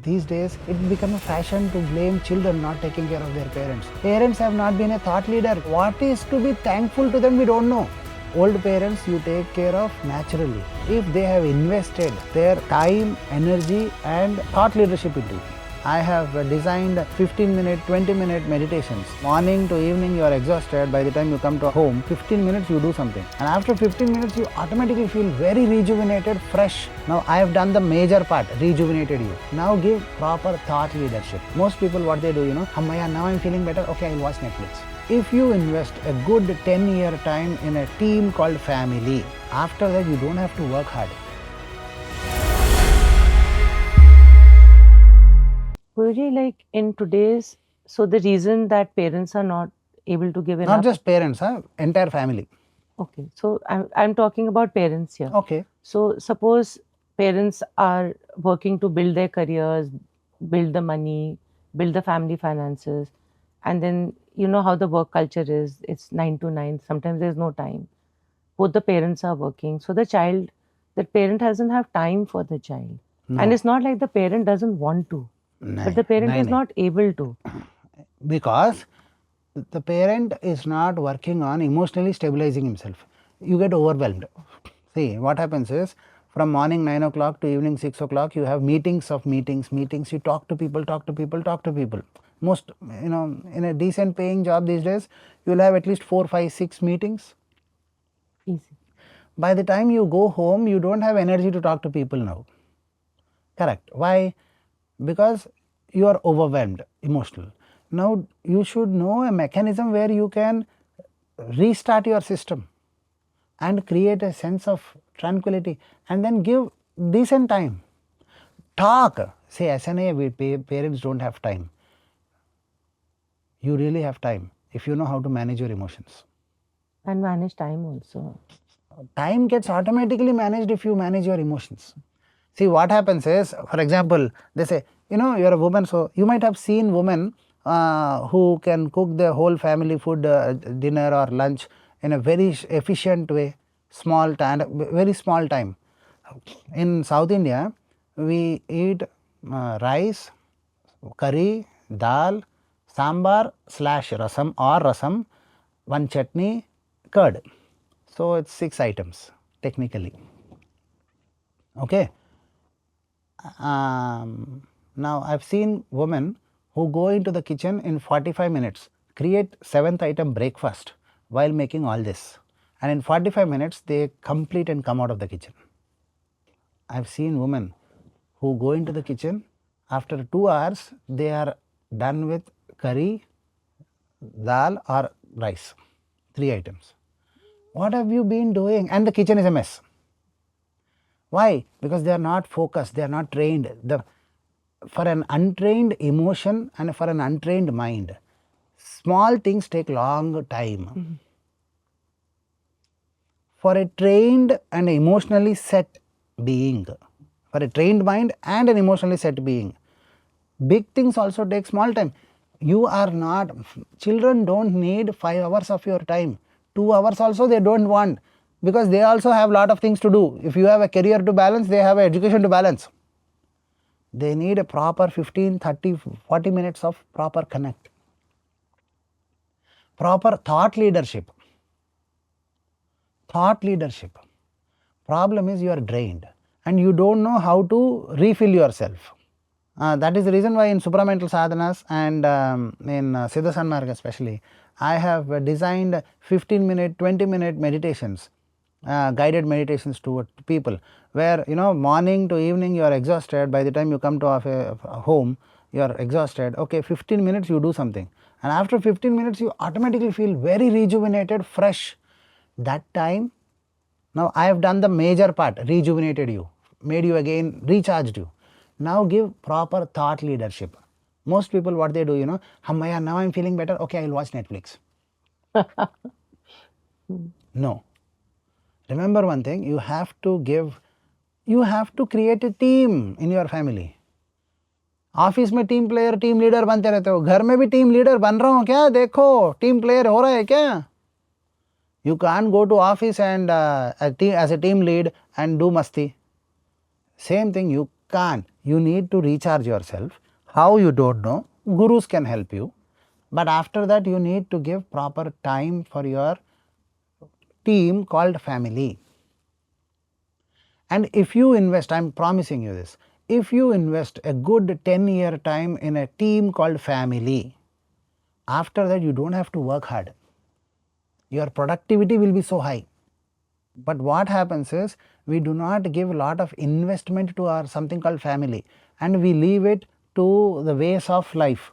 These days, it become a fashion to blame children not taking care of their parents. Parents have not been a thought leader. What is to be thankful to them, we don't know. Old parents you take care of naturally if they have invested their time, energy and thought leadership into it. I have designed 15-minute, 20-minute meditations. Morning to evening you are exhausted. By the time you come to home, 15 minutes you do something. And after 15 minutes you automatically feel very rejuvenated, fresh. Now I have done the major part, rejuvenated you. Now give proper thought leadership. Most people what they do, Ammaya, now I'm feeling better, okay, I'll watch Netflix. If you invest a good 10-year time in a team called family, after that you don't have to work hard. Guruji, like in today's, so the reason that parents are not able to give enough. Not just parents, entire family. Okay, so I'm talking about parents here. Okay. So suppose parents are working to build their careers, build the money, build the family finances, and then you know how the work culture is. It's 9 to 9. Sometimes there's no time. Both the parents are working, so the parent doesn't have time for the child. No. And it's not like the parent doesn't want to. But the parent is not able to. Because the parent is not working on emotionally stabilizing himself. You get overwhelmed. See, what happens is, from morning 9 o'clock to evening 6 o'clock, you have meetings of meetings. You talk to people. Most, in a decent paying job these days, you will have at least 4, 5, 6 meetings. Easy. By the time you go home, you don't have energy to talk to people now. Correct. Why? Because you are overwhelmed, emotional. Now you should know a mechanism where you can restart your system and create a sense of tranquility and then give decent time. Talk. Say, SNA, parents don't have time. You really have time if you know how to manage your emotions. And manage time also. Time gets automatically managed if you manage your emotions. See, what happens is, for example, they say, you're a woman, so you might have seen women who can cook the whole family food, dinner or lunch in a very efficient way, very small time. In South India, we eat rice, curry, dal, sambar / rasam, one chutney, curd. So it's 6 items technically. Okay. Now I've seen women who go into the kitchen in 45 minutes, create 7th item breakfast while making all this, and in 45 minutes they complete and come out of the kitchen. I've seen women who go into the kitchen, after 2 hours they are done with curry, dal or rice, 3 items. What have you been doing? And the kitchen is a mess. Why? Because they are not focused, they are not trained. For an untrained emotion and for an untrained mind, small things take long time. For a trained and emotionally set being, for a trained mind and an emotionally set being, big things also take small time. Children don't need 5 hours of your time. 2 hours also they don't want, because they also have lot of things to do. If you have a career to balance, they have an education to balance. They need a proper 15, 30, 40 minutes of proper connect. Proper thought leadership. Problem is you are drained and you don't know how to refill yourself. That is the reason why in supramental sadhanas and in Siddha Sanmarga especially, I have designed 15-minute, 20-minute meditations, guided meditations to people, where morning to evening you are exhausted. By the time you come to home, you are exhausted. Okay, 15 minutes you do something, and after 15 minutes you automatically feel very rejuvenated, fresh. That time, now I have done the major part, rejuvenated you, made you again, recharged you. Now give proper thought leadership. Most people what they do, Ammaya, now I'm feeling better, okay, I'll watch Netflix. No. Remember one thing, you have to create a team in your family. Office में team player, team leader बनते रहते हो, घर में भी team leader बन रहा हूँ क्या, देखो टीम प्लेयर हो रहा है क्या. You can't go to office and as a team lead and do masti. Same thing, you can't. You need to recharge yourself. How, you don't know. Gurus can help you. But after that, you need to give proper time for your team called family. And if you invest, I am promising you this, if you invest a good 10-year time in a team called family, after that you don't have to work hard. Your productivity will be so high. But what happens is, we do not give a lot of investment to our something called family, and we leave it to the ways of life.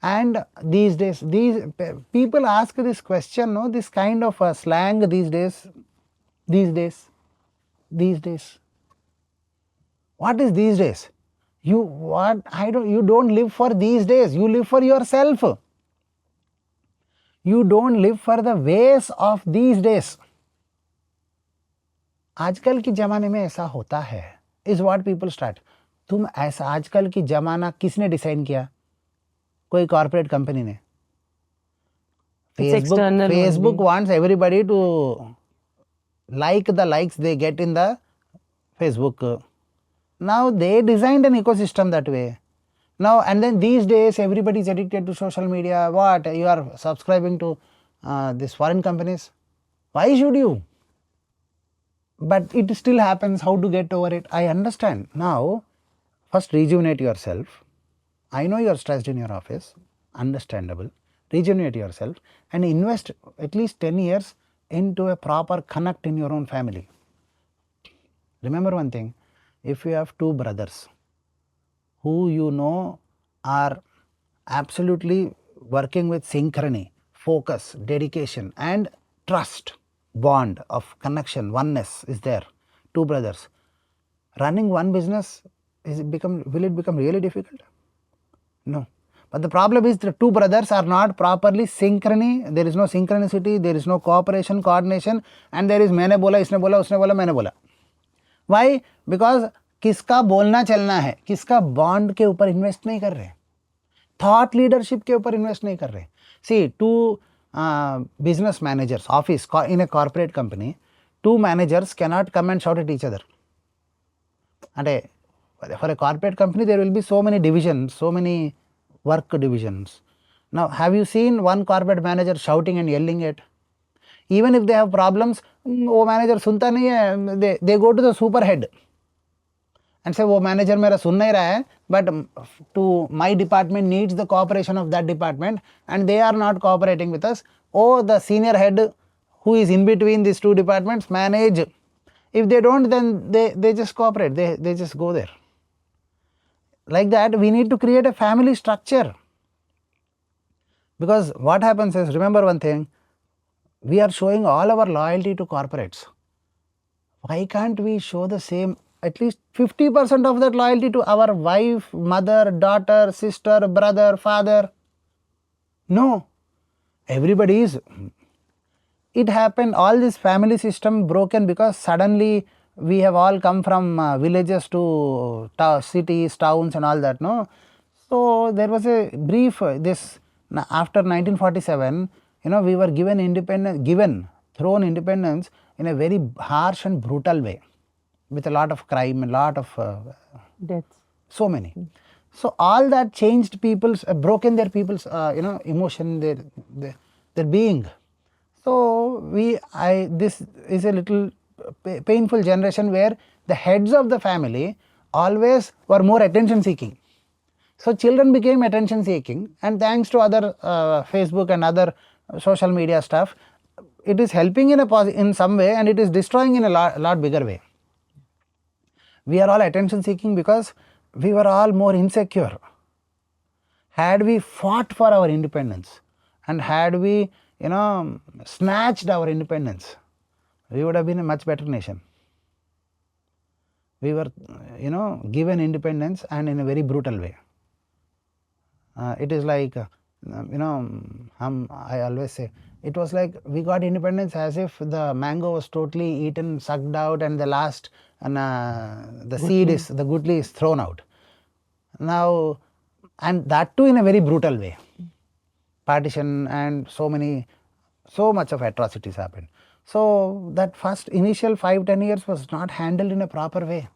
And these days, these people ask this question, no, this kind of a slang these days. What is these days? You don't live for these days, you live for yourself. You don't live for the ways of these days. आजकल की जमाने में ऐसा होता है, is what people start. तुम ऐसा, आजकल की जमाना किसने डिसाइड किया? कोई कॉर्पोरेट कंपनी ने. Facebook wants everybody to like the likes they get in the Facebook. Now they designed an ecosystem that way. Now and then these days everybody is addicted to social media. What, you are subscribing to these foreign companies? Why should you? But it still happens. How to get over it? I understand. Now first rejuvenate yourself. I know you are stressed in your office, understandable. Rejuvenate yourself and invest at least 10 years into a proper connect in your own family. Remember one thing, if you have two brothers who you know are absolutely working with synchrony, focus, dedication and trust, bond of connection, oneness is there, two brothers, running one business, will it become really difficult? No. But the problem is the two brothers are not properly synchrony. There is no synchronicity, there is no cooperation, coordination, and there is मैंने बोला, इसने बोला, उसने बोला, मैंने बोला. Why? Because किसका बोलना चलना है, किसका बॉन्ड के ऊपर इन्वेस्ट नहीं कर रहे, थॉट लीडरशिप के ऊपर इन्वेस्ट नहीं कर रहे. See, two business managers, office in a corporate company, two managers cannot come and shout at each other. And for a corporate company, there will be so many divisions, so many work divisions. Now, have you seen one corporate manager shouting and yelling at? Even if they have problems, वो manager सुनता नहीं है, they go to the super head and say वो manager मेरा सुन नहीं रहा है, but to my department needs the cooperation of that department and they are not cooperating with us. Oh, the senior head who is in between these two departments manage. If they don't, then they just cooperate, they just go there. Like that, we need to create a family structure. Because what happens is, remember one thing, we are showing all our loyalty to corporates. Why can't we show the same, at least 50% of that loyalty to our wife, mother, daughter, sister, brother, father? No. Everybody is. It happened, all this family system broken because suddenly we have all come from villages to cities, towns and all that, no. So there was a brief, this after 1947, we were given independence, thrown independence in a very harsh and brutal way, with a lot of crime, a lot of deaths, so many. So all that changed people's, broken their people's, emotion, their being. So this is a little painful generation where the heads of the family always were more attention seeking. So children became attention seeking, and thanks to other Facebook and other social media stuff, it is helping in some way and it is destroying in a lot bigger way. We are all attention seeking because we were all more insecure. Had we fought for our independence and had we snatched our independence, we would have been a much better nation. We were given independence and in a very brutal way. It is like I always say, it was like we got independence as if the mango was totally eaten, sucked out, and the last the seed is, the gutli is thrown out. Now, and that too in a very brutal way. Partition and so much of atrocities happened. So that first initial 5-10 years was not handled in a proper way.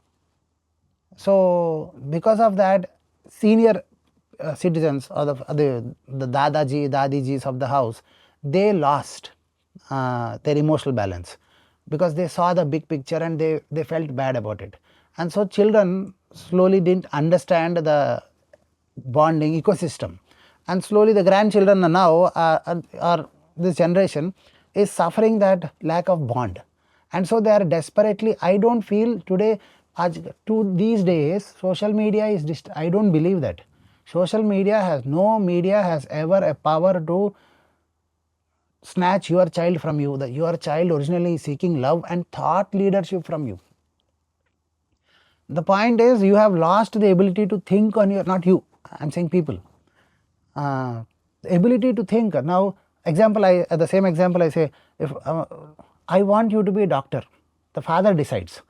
So because of that, senior citizens or the dadaji, dadijis of the house, they lost their emotional balance because they saw the big picture and they felt bad about it. And so children slowly didn't understand the bonding ecosystem, and slowly the grandchildren now are this generation is suffering that lack of bond, and so they are desperately. I don't feel today to these days social media is I don't believe that social media has no media has ever a power to snatch your child from you. That your child originally is seeking love and thought leadership from you. The point is you have lost the ability to think on your, not you, I am saying people, the ability to think. Now example, the same example I say, if I want you to be a doctor, the father decides.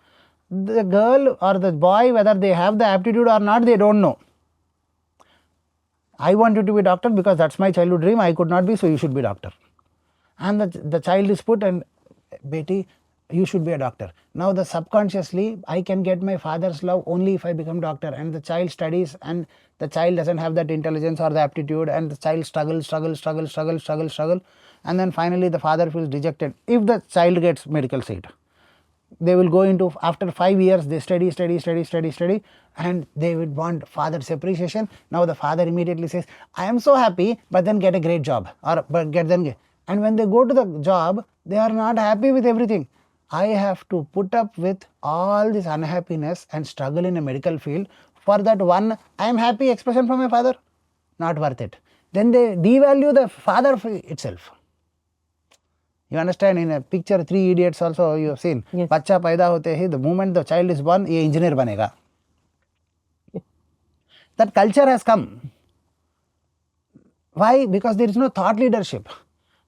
The girl or the boy, whether they have the aptitude or not, they don't know. I want you to be a doctor because that's my childhood dream, I could not be, so you should be a doctor. And the child is put, and Beti, you should be a doctor. Now the subconsciously I can get my father's love only if I become doctor, and the child studies and the child doesn't have that intelligence or the aptitude, and the child struggles, and then finally the father feels dejected. If the child gets medical seat, they will go into, after 5 years they study and they would want father's appreciation. Now the father immediately says, I am so happy, but then get a great job, or but get then, and when they go to the job they are not happy with everything. I have to put up with all this unhappiness and struggle in a medical field for that one I am happy expression from my father. Not worth it. Then they devalue the father itself. You understand, in a picture 3 Idiots also you have seen. Yes. बच्चा पैदा होते ही, the moment the child is born, ये engineer बनेगा. That culture has come. Why? Because there is no thought leadership.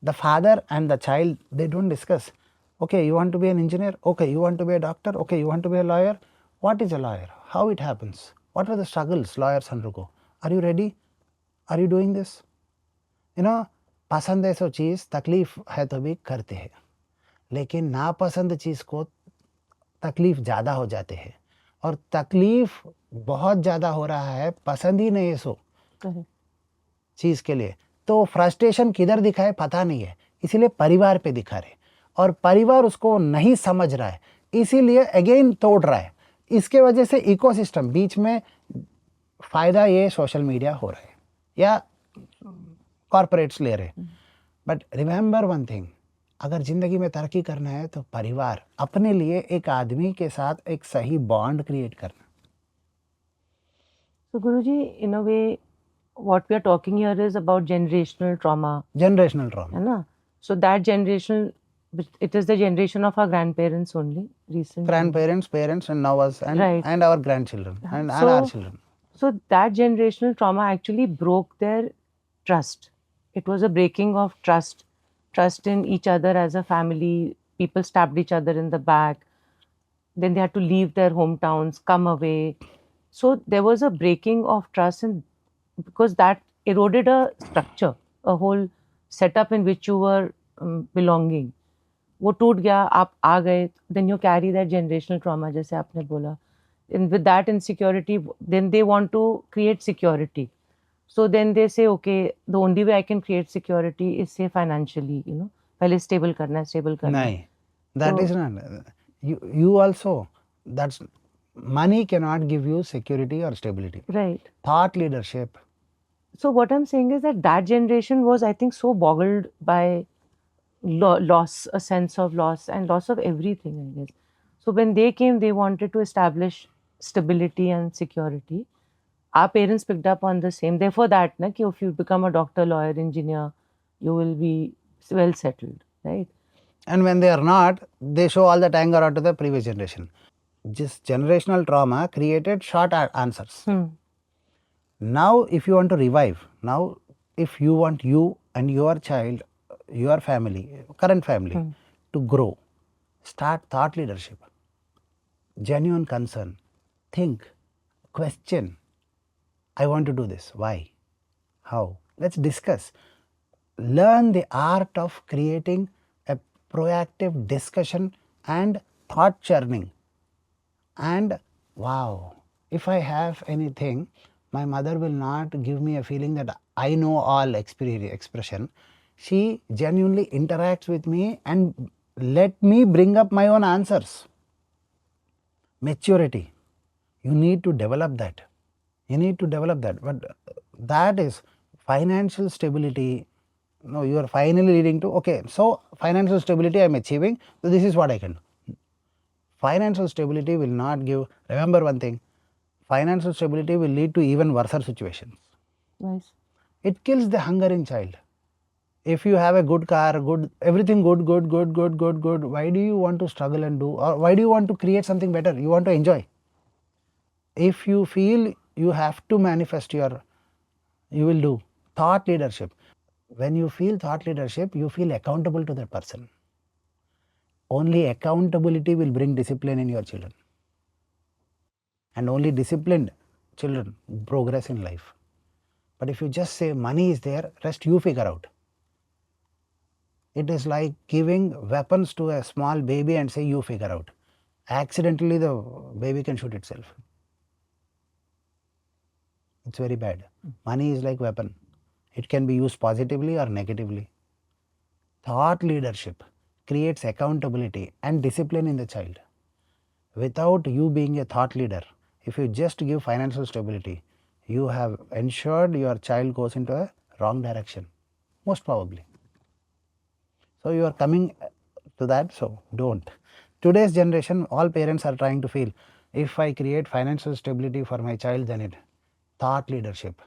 The father and the child, they don't discuss. Okay, you want to be an engineer? Okay, you want to be a doctor? Okay, you want to be a lawyer? What is a lawyer? How it happens? What are the struggles lawyers undergo? Are you ready? Are you doing this? You know, पसंद है सो चीज़, तकलीफ है तो भी करते हैं, लेकिन नापसंद चीज़ को तकलीफ ज़्यादा हो जाते हैं, और तकलीफ बहुत ज़्यादा हो रहा है, पसंद ही नहीं है सो चीज़ के लिए, तो फ्रस्ट्रेशन किधर दिखा है पता नहीं है, इसीलिए परिवार पे दिखा रहे, और परिवार उसको नहीं समझ रहा है, इसीलिए अगेन तोड़ रहा है. इसके वजह से इकोसिस्टम बीच में फ़ायदा ये सोशल मीडिया हो रहा है या कॉर्पोरेट्स ले रहे. बट रिमेंबर वन थिंग, अगर ज़िंदगी में तरक्की करना है तो परिवार, अपने लिए एक आदमी के साथ एक सही बॉन्ड क्रिएट करना. So Guruji, in a way, what we are talking here is about generational trauma. Generational trauma. है ना? So that generational, it is the generation of our grandparents only, recent. Grandparents, parents, and now us, and, Right. and our grandchildren, and our children. So that generational trauma actually broke their trust. It was a breaking of trust in each other as a family. People stabbed each other in the back. Then they had to leave their hometowns, come away. So there was a breaking of trust, and because that eroded a structure, a whole setup in which you were belonging. वो टूट गया, आप आ गए, then you carry that generational trauma, जैसे आपने बोला. And with that insecurity, then they want to create security. So then they say, okay, the only way I can create security is say financially, you know, पहले stable करना है. नहीं, that is not. You also, that's, money cannot give you security or stability. Right. Thought leadership. So what I'm saying is that generation was, I think, so boggled by loss, a sense of loss, and loss of everything, I guess. So when they came, they wanted to establish stability and security. Our parents picked up on the same. Therefore, that if you become a doctor, lawyer, engineer, you will be well settled, right? And when they are not, they show all that anger onto the previous generation. This generational trauma created short answers. Now, if you want to revive, now if you want you and your child, your family, current family, to grow, start thought leadership, genuine concern, think, question. I want to do this. Why? How? Let's discuss. Learn the art of creating a proactive discussion and thought churning. And wow, If I have anything, my mother will not give me a feeling that I know all expression. She genuinely interacts with me and let me bring up my own answers. Maturity. You need to develop that. You need to develop that. But that is financial stability. No, you are finally leading to, okay, so financial stability I am achieving, so this is what I can do. Financial stability will not give, remember one thing, financial stability will lead to even worse situations. Nice. It kills the hunger in child. If you have a good car, good, everything good, why do you want to struggle and do, or why do you want to create something better? You want to enjoy. If you feel you have to manifest your, you will do. Thought leadership. When you feel thought leadership, you feel accountable to that person. Only accountability will bring discipline in your children. And only disciplined children progress in life. But if you just say money is there, rest you figure out. It is like giving weapons to a small baby and say you figure out. Accidentally the baby can shoot itself. It's very bad. Money is like weapon. It can be used positively or negatively. Thought leadership creates accountability and discipline in the child. Without you being a thought leader, if you just give financial stability, you have ensured your child goes into a wrong direction, most probably. So you are coming to that, so don't. Today's generation, all parents are trying to feel, if I create financial stability for my child, then it. Thought leadership.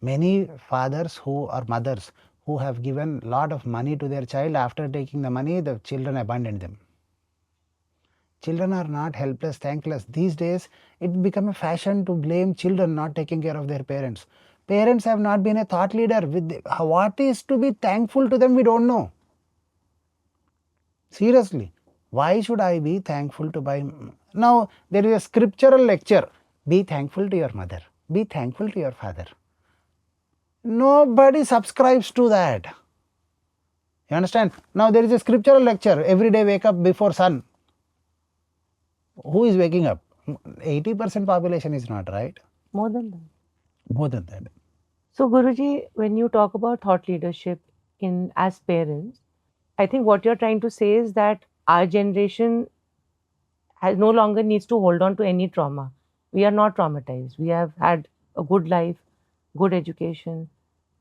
Many fathers who or mothers who have given lot of money to their child, after taking the money, the children abandoned them. Children are not helpless, thankless. These days, it become a fashion to blame children not taking care of their parents. Parents have not been a thought leader. What is to be thankful to them, we don't know. Seriously, why should I be thankful to buy? Now, there is a scriptural lecture. Be thankful to your mother. Be thankful to your father. Nobody subscribes to that. You understand? Now, there is a scriptural lecture. Every day wake up before sun. Who is waking up? 80% population is not, right? More than that. More than that. So, Guruji, when you talk about thought leadership in as parents, I think what you're trying to say is that our generation has no longer needs to hold on to any trauma. We are not traumatized. We have had a good life, good education.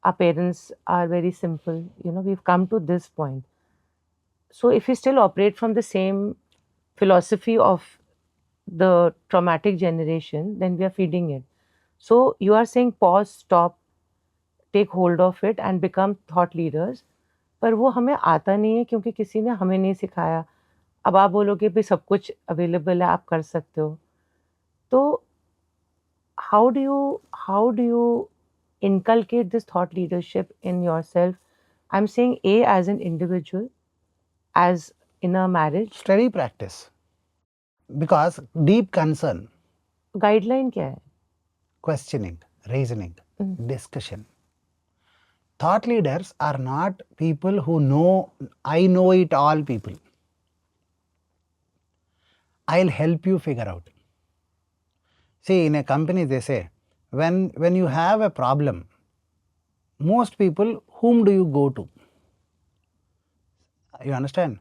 Our parents are very simple. We've come to this point. So, if we still operate from the same philosophy of the traumatic generation, then we are feeding it. So, you are saying pause, stop, take hold of it and become thought leaders. पर वो हमें आता नहीं है क्योंकि किसी ने हमें नहीं सिखाया. अब आप बोलोगे भी सब कुछ अवेलेबल है, आप कर सकते हो. तो how do you inculcate this thought leadership in yourself? I'm saying as an individual, as in a marriage. Steady practice. Because deep concern. Guideline क्या है? Questioning, reasoning, discussion. Thought leaders are not people who know, I know it all people. I'll help you figure out. See, in a company they say, when you have a problem, most people, whom do you go to? You understand?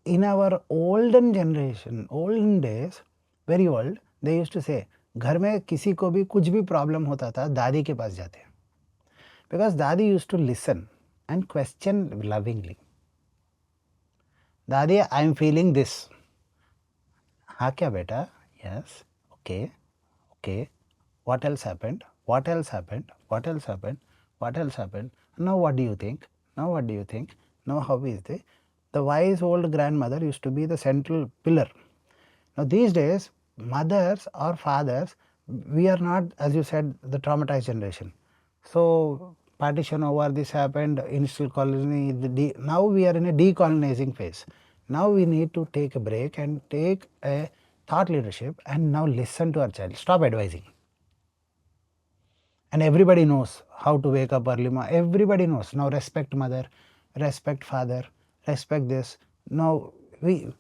In our olden generation, olden days, very old, they used to say, घर में किसी को भी कुछ भी problem होता था, दादी के पास जाते हैं. Because Dadi used to listen and question lovingly. Dadi, I am feeling this. हाँ क्या बेटा? Yes. Okay. Okay. What else happened? What else happened? What else happened? What else happened? Now what do you think? Now what do you think? Now how is it? The wise old grandmother used to be the central pillar. Now these days, mothers or fathers, we are not, as you said, the traumatized generation. So partition over, this happened, initial colony, now we are in a decolonizing phase. Now we need to take a break and take a thought leadership and now listen to our child. Stop advising. And everybody knows how to wake up early. Everybody knows. Now respect mother, respect father, respect this. Now we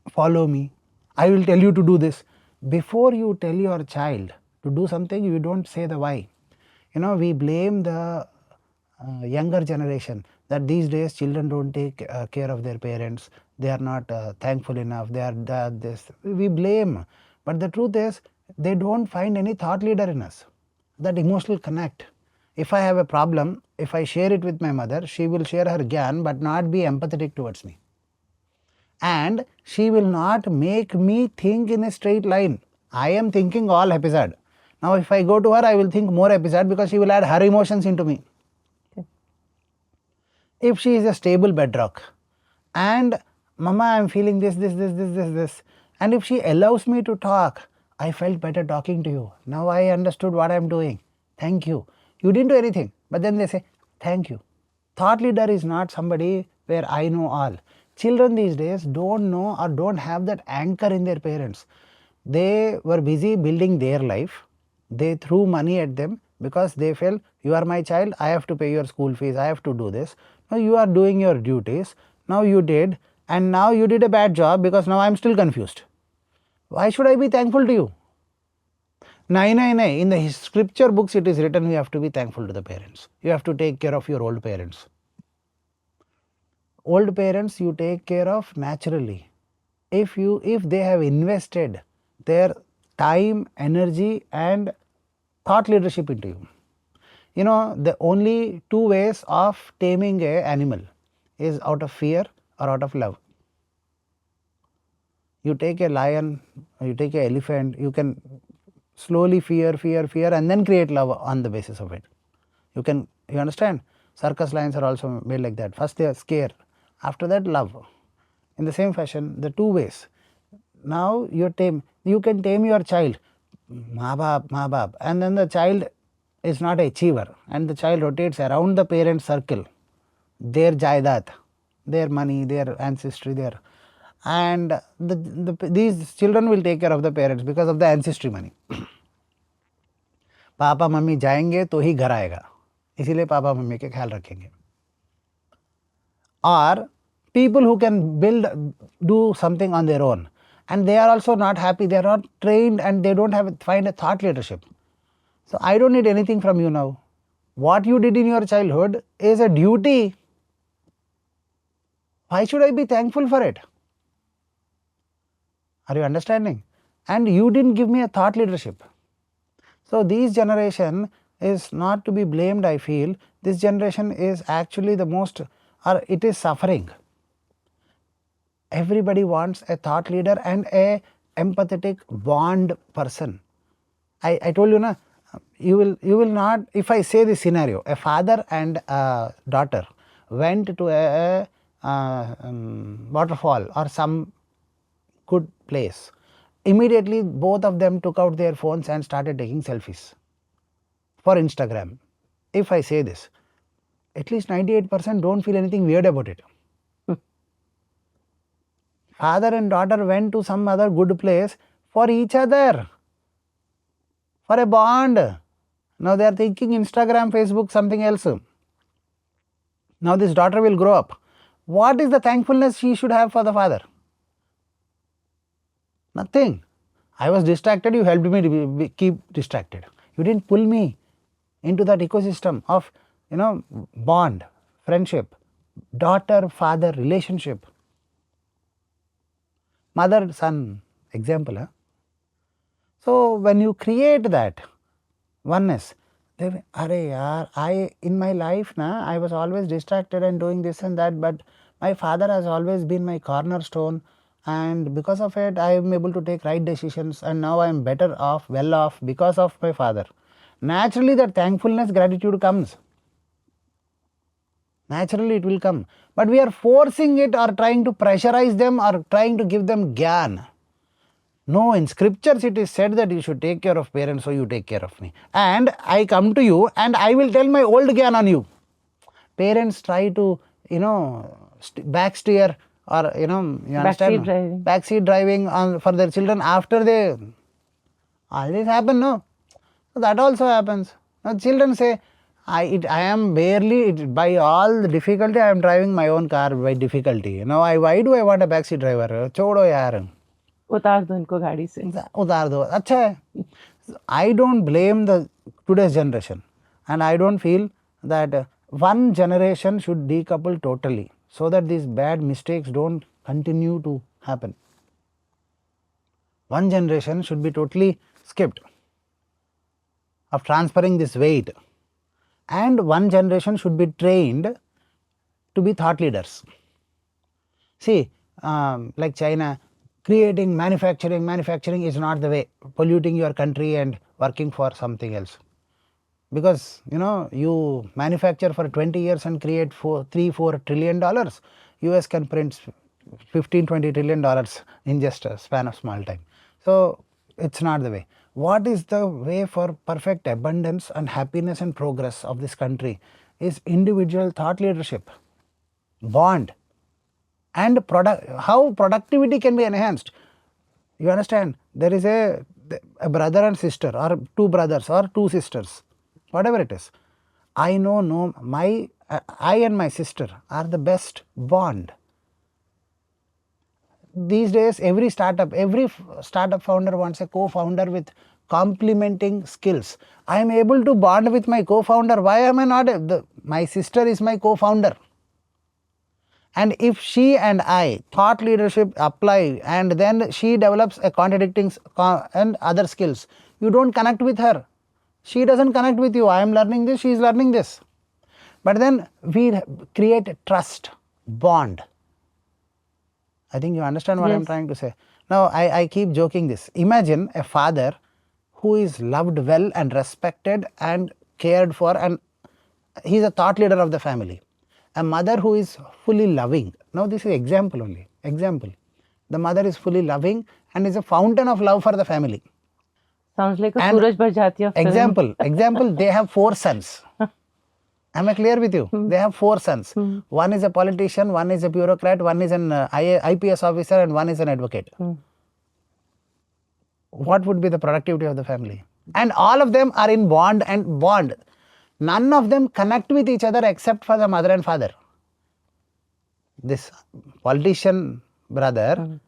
follow me. I will tell you to do this. Before you tell your child to do something, you don't say the why. We blame the younger generation that these days children don't take care of their parents, they are not thankful enough, they are this. We blame, but the truth is they don't find any thought leader in us, that emotional connect. If I have a problem, if I share it with my mother, she will share her gyan but not be empathetic towards me. And she will not make me think in a straight line. I am thinking all episode. Now if I go to her, I will think more episode because she will add her emotions into me. Okay. If she is a stable bedrock and mama, I am feeling this, and if she allows me to talk, I felt better talking to you. Now I understood what I am doing. Thank you. You didn't do anything, but then they say, thank you. Thought leader is not somebody where I know all. Children these days don't know or don't have that anchor in their parents. They were busy building their life. They threw money at them because they felt, you are my child, I have to pay your school fees, I have to do this. Now you are doing your duties. Now you did, and now you did a bad job because now I am still confused. Why should I be thankful to you? Nahi. In the scripture books it is written, you have to be thankful to the parents. You have to take care of your old parents. Old parents you take care of naturally. If they have invested their time, energy and thought leadership into you. The only two ways of taming an animal is out of fear or out of love. You take a lion, you take an elephant, you can slowly fear and then create love on the basis of it. You understand? Circus lions are also made like that. First they are scared, after that love. In the same fashion, the two ways. Now you can tame your child, maa baap, and then the child is not an achiever and the child rotates around the parent circle, their jaidat, their money, their ancestry there, and these children will take care of the parents because of the ancestry money. Papa mummy जाएंगे तो ही घर आएगा, इसीलिए papa mummy के ख्याल रखेंगे. Or people who can do something on their own and they are also not happy, they are not trained and they don't find a thought leadership. So I don't need anything from you now. What you did in your childhood is a duty. Why should I be thankful for it? Are you understanding? And you didn't give me a thought leadership. So this generation is not to be blamed, I feel. This generation is actually the most, or it is suffering. Everybody wants a thought leader and a empathetic bond person. I told you, na, you will not, if I say this scenario, a father and a daughter went to a waterfall or some good place. Immediately both of them took out their phones and started taking selfies for Instagram. If I say this, at least 98% don't feel anything weird about it. Father and daughter went to some other good place for each other, for a bond. Now they are thinking Instagram, Facebook, something else. Now this daughter will grow up. What is the thankfulness she should have for the father? Nothing. I was distracted, you helped me to keep distracted. You didn't pull me into that ecosystem of, bond, friendship, daughter-father relationship. Mother-son example. Huh? So when you create that oneness, in my life, I was always distracted and doing this and that, but my father has always been my cornerstone, and because of it I am able to take right decisions, and now I am better off, well off because of my father. Naturally that thankfulness, gratitude comes. Naturally it will come. But we are forcing it or trying to pressurize them or trying to give them gyan. No, in scriptures it is said that you should take care of parents, so you take care of me. And I come to you and I will tell my old gyan on you. Parents try to, backsteer or, you understand? Backseat driving for their children after they, all this happen, no? So that also happens. Now children say, I am barely, by all the difficulty, I am driving my own car by difficulty. Now, why do I want a backseat driver? Chodo yaar. उतार दो इनको गाड़ी से. उतार दो, अच्छा है. I don't blame the today's generation, and I don't feel that one generation should decouple totally so that these bad mistakes don't continue to happen. One generation should be totally skipped of transferring this weight, and one generation should be trained to be thought leaders. See, like China, creating manufacturing is not the way, polluting your country and working for something else. Because you manufacture for 20 years and create $3-4 trillion, US can print $15-20 trillion in just a span of small time. So it's not the way. What is the way for perfect abundance and happiness and progress of this country is individual thought leadership, bond, and how productivity can be enhanced. You understand, there is a brother and sister, or two brothers or two sisters, whatever it is. I know I and my sister are the best bond. These days every startup founder wants a co-founder with complementing skills. I am able to bond with my co-founder. Why am I not? My sister is my co-founder. And if she and I thought leadership apply, and then she develops a contradicting and other skills, you don't connect with her. She doesn't connect with you. I am learning this, she is learning this. But then we create trust, bond. I think you understand what I am trying to say. Now I keep joking this. Imagine a father who is loved well and respected and cared for, and he is a thought leader of the family. A mother who is fully loving. Now this is example only. Example. The mother is fully loving and is a fountain of love for the family. Sounds like a Suraj Bharjatiya film. Example, they have 4 sons. Am I clear with you? They have 4 sons. One is a politician, one is a bureaucrat, one is an IPS officer, and one is an advocate. What would be the productivity of the family? And all of them are in bond. None of them connect with each other except for the mother and father. This politician brother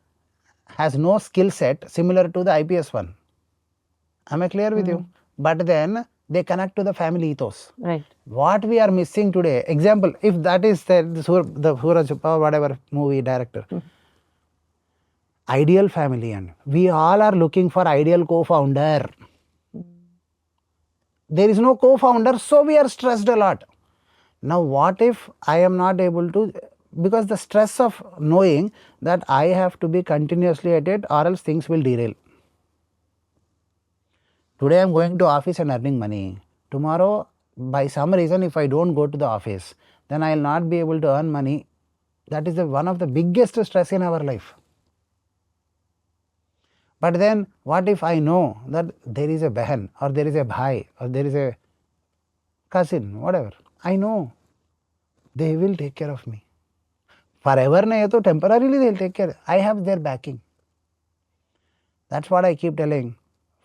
has no skill set similar to the IPS one. Am I clear with you? But then they connect to the family ethos. Right. What we are missing today, example, if that is the Suraj whatever movie director, ideal family, and we all are looking for ideal co-founder. There is no co-founder, so we are stressed a lot. Now what if I am not able to, because the stress of knowing that I have to be continuously at it or else things will derail. Today I am going to office and earning money. Tomorrow by some reason if I don't go to the office, then I will not be able to earn money. That is one of the biggest stress in our life. But then what if I know that there is a behan, or there is a bhai, or there is a cousin, whatever. I know they will take care of me. Forever nahi to temporarily they will take care. I have their backing. That's what I keep telling.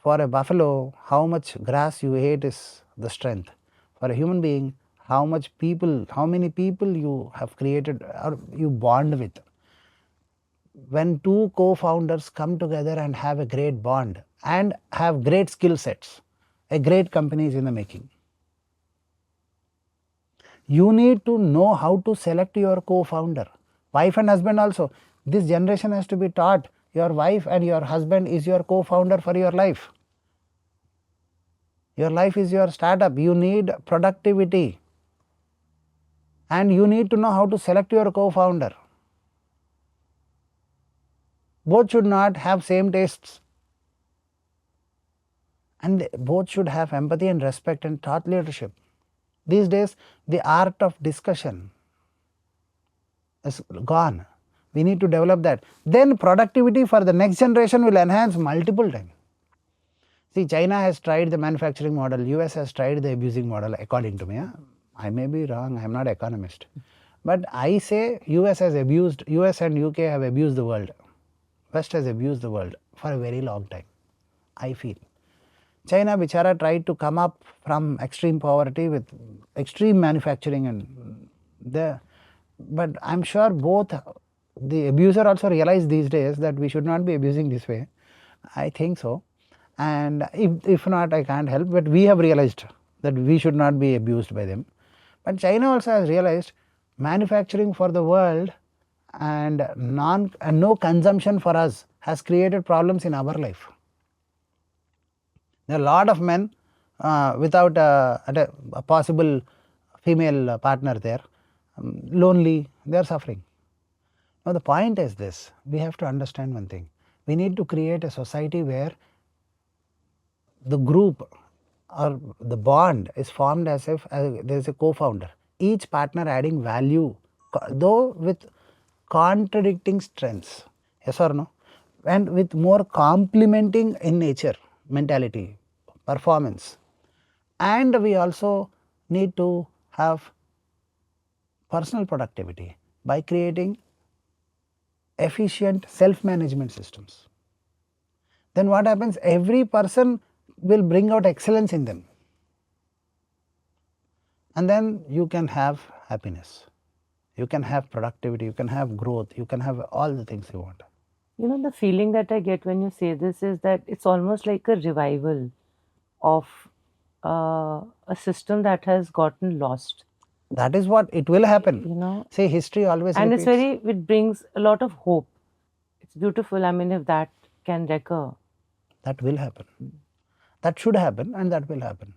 For a buffalo, how much grass you ate is the strength. For a human being, how many people you have created or you bond with. When 2 co-founders come together and have a great bond and have great skill sets, a great company is in the making. You need to know how to select your co-founder. Wife and husband also. This generation has to be taught. Your wife and your husband is your co-founder for your life. Your life is your startup. You need productivity. And you need to know how to select your co-founder. Both should not have same tastes. And both should have empathy and respect and thought leadership. These days, the art of discussion is gone. We need to develop that. Then productivity for the next generation will enhance multiple times. See, China has tried the manufacturing model. US has tried the abusing model, according to me. I may be wrong. I am not an economist. But I say US and UK have abused the world. West has abused the world for a very long time, I feel. China, bichara, tried to come up from extreme poverty with extreme manufacturing, but I am sure both the abuser also realized these days that we should not be abusing this way. I think so. And if not, I can't help, but we have realized that we should not be abused by them. But China also has realized manufacturing for the world and no consumption for us has created problems in our life. There are a lot of men without a possible female partner there, lonely, they are suffering. Now the point is this, we have to understand one thing. We need to create a society where the group or the bond is formed as if there is a co-founder, each partner adding value, though with contradicting strengths, yes or no, and with more complementing in nature, mentality, performance. And we also need to have personal productivity by creating efficient self-management systems. Then what happens? Every person will bring out excellence in them. And then you can have happiness, you can have productivity, you can have growth, you can have all the things you want. You know, the feeling that I get when you say this is that it's almost like a revival of a system that has gotten lost. That is what it will happen. You know, say history always and repeats. it brings a lot of hope. It's beautiful. I mean, if that can recur, that will happen. That should happen, and that will happen,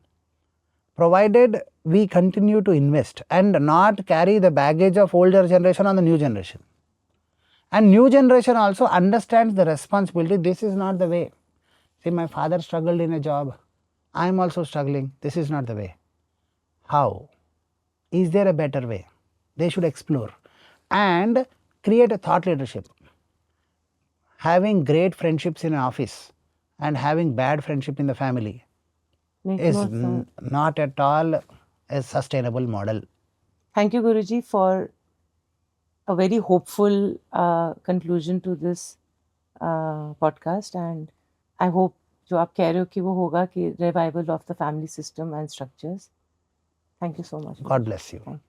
provided we continue to invest and not carry the baggage of older generation on the new generation. And new generation also understands the responsibility. This is not the way. See, my father struggled in a job, I am also struggling. This is not the way. How? Is there a better way? They should explore and create a thought leadership. Having great friendships in an office and having bad friendship in the family is not at all a sustainable model. Thank you, Guruji, for a very hopeful conclusion to this podcast. And I hope जो आप कह रहे हो कि वो होगा कि revival of the family system and structures. Thank you so much. God bless you.